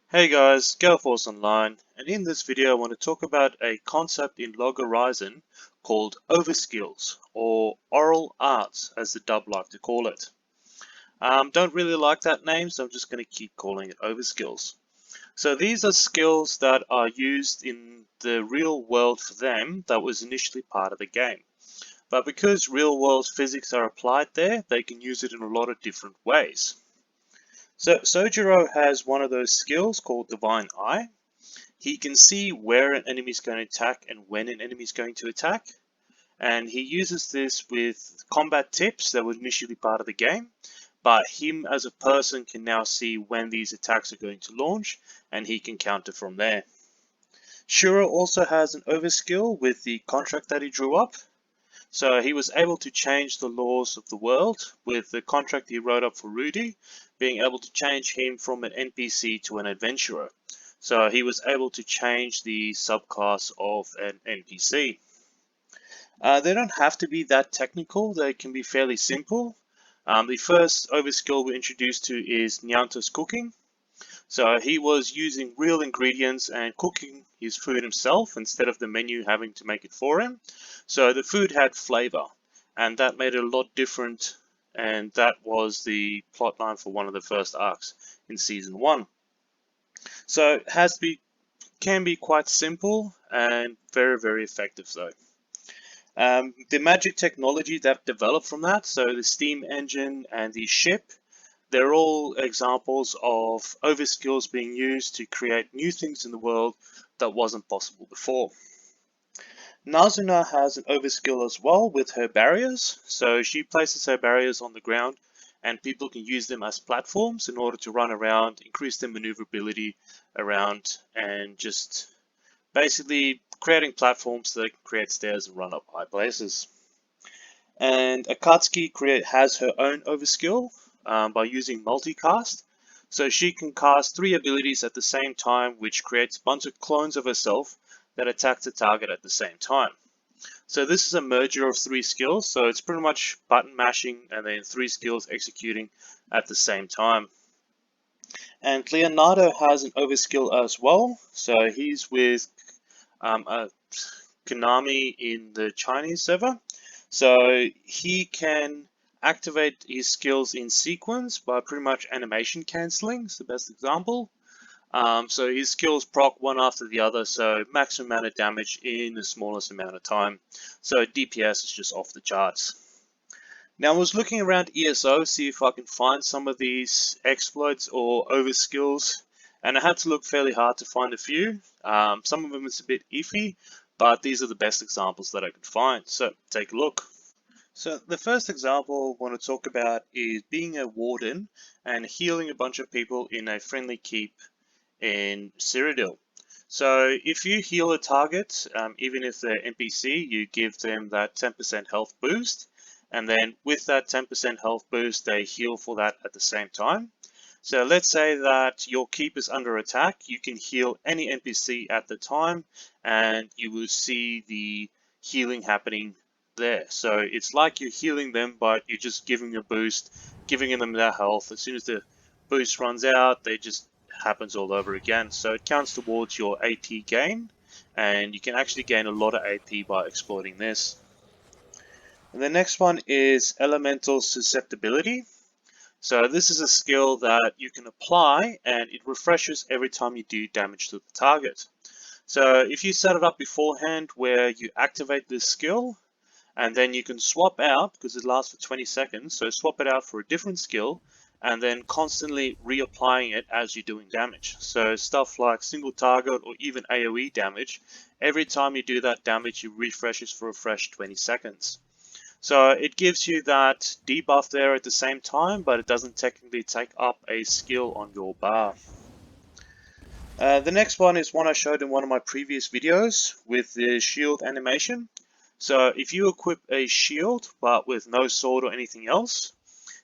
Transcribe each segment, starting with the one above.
Hey guys, GoForce Online, and in this video I want to talk about a concept in Log Horizon called OverSkills, or Oral Arts as the dub like to call it. Don't really like that name, so I'm just going to keep calling it OverSkills. So these are skills that are used in the real world for them that was initially part of the game. But because real world physics are applied there, they can use it in a lot of different ways. So Sojiro has one of those skills called Divine Eye. He can see where an enemy is going to attack and when an enemy is going to attack. And he uses this with combat tips that were initially part of the game. But him as a person can now see when these attacks are going to launch, and he can counter from there. Shuro also has an overskill with the contract that he drew up. So he was able to change the laws of the world with the contract he wrote up for Rudy, being able to change him from an NPC to an adventurer. So he was able to change the subclass of an NPC. They don't have to be that technical, they can be fairly simple. The first overskill we're introduced to is Nyanta's cooking. So he was using real ingredients and cooking his food himself instead of the menu having to make it for him. So the food had flavor, and that made it a lot different, and that was the plotline for one of the first arcs in Season 1. So it can be quite simple and very, very effective though. The magic technology that developed from that, so the steam engine and the ship, they're all examples of overskills being used to create new things in the world that wasn't possible before. Nazuna has an overskill as well with her barriers. So she places her barriers on the ground and people can use them as platforms in order to run around, increase their maneuverability around, and just basically creating platforms so they can create stairs and run up high places. And Akatsuki has her own overskill by using multicast. So she can cast 3 abilities at the same time, which creates a bunch of clones of herself that attack the target at the same time. So this is a merger of 3 skills, so it's pretty much button mashing and then 3 skills executing at the same time. And Leonardo has an overskill as well, so he's with Konami in the Chinese server. So he can activate his skills in sequence by pretty much animation cancelling, is the best example. So his skills proc one after the other, so maximum amount of damage in the smallest amount of time. So DPS is just off the charts. Now I was looking around ESO, see if I can find some of these exploits or overskills, and I had to look fairly hard to find a few. Some of them is a bit iffy, but these are the best examples that I could find, so take a look. So the first example I want to talk about is being a warden and healing a bunch of people in a friendly keep in Cyrodiil. So if you heal a target, even if they're NPC, you give them that 10% health boost, and then with that 10% health boost, they heal for that at the same time. So let's say that your keep is under attack, you can heal any NPC at the time, and you will see the healing happening there. So it's like you're healing them, but you're just giving a boost, giving them their health. As soon as the boost runs out, they just happens all over again. So it counts towards your AT gain, and you can actually gain a lot of AP by exploiting this. And the next one is Elemental Susceptibility. So this is a skill that you can apply and it refreshes every time you do damage to the target. So if you set it up beforehand where you activate this skill, and then you can swap out, because it lasts for 20 seconds, so swap it out for a different skill, and then constantly reapplying it as you're doing damage. So stuff like single target or even AoE damage, every time you do that damage, it refreshes for a fresh 20 seconds. So it gives you that debuff there at the same time, but it doesn't technically take up a skill on your bar. The next one is one I showed in one of my previous videos with the shield animation. So if you equip a shield, but with no sword or anything else,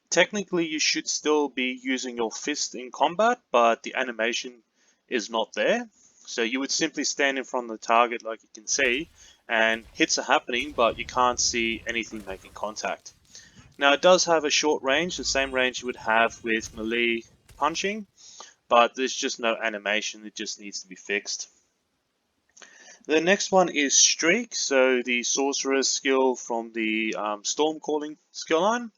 technically you should still be using your fist in combat, but the animation is not there. So you would simply stand in front of the target like you can see, and hits are happening, but you can't see anything making contact. Now it does have a short range, the same range you would have with melee punching, but there's just no animation. It just needs to be fixed. The next one is Streak, so the sorcerer's skill from the storm calling skill line.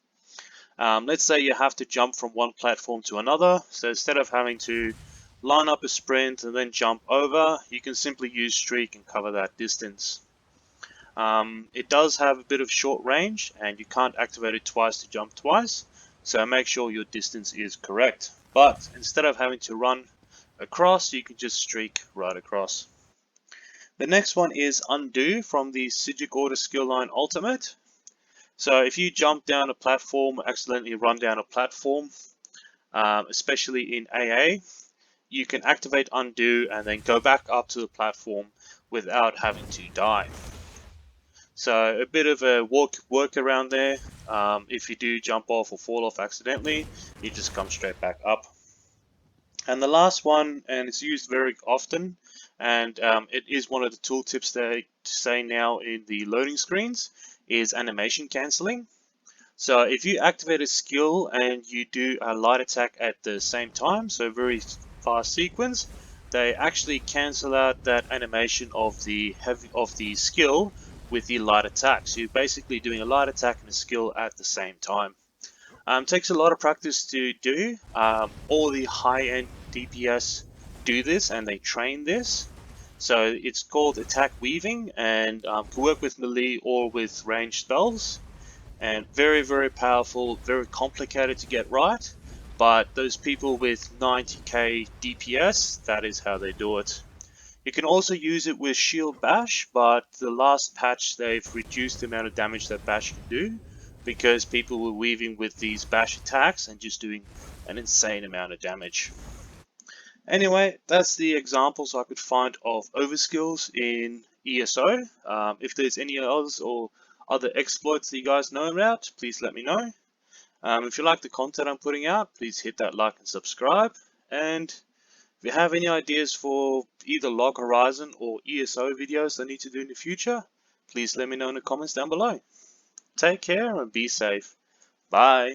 Let's say you have to jump from one platform to another, so instead of having to line up a sprint and then jump over, you can simply use Streak and cover that distance. It does have a bit of short range and you can't activate it twice to jump twice, so make sure your distance is correct. But instead of having to run across, you can just streak right across. The next one is Undo from the Sigic Order skill line ultimate. So if you jump down a platform, accidentally run down a platform, especially in AA, you can activate Undo and then go back up to the platform without having to die. So a bit of a work around there. If you do jump off or fall off accidentally, you just come straight back up. And the last one, and it's used very often, and it is one of the tooltips they say now in the loading screens, is animation cancelling. So if you activate a skill and you do a light attack at the same time, so very fast sequence, they actually cancel out that animation of the skill with the light attack. So you're basically doing a light attack and a skill at the same time. Takes a lot of practice to do. All the high-end DPS do this and they train this. So it's called attack weaving and can work with melee or with ranged spells. And very, very powerful, very complicated to get right. But those people with 90k DPS, that is how they do it. You can also use it with Shield Bash, but the last patch they've reduced the amount of damage that Bash can do because people were weaving with these Bash attacks and just doing an insane amount of damage. Anyway, that's the examples I could find of overskills in ESO. If there's any others or other exploits that you guys know about, please let me know. If you like the content I'm putting out, please hit that like and subscribe. And if you have any ideas for either Log Horizon or ESO videos I need to do in the future, please let me know in the comments down below. Take care and be safe. Bye.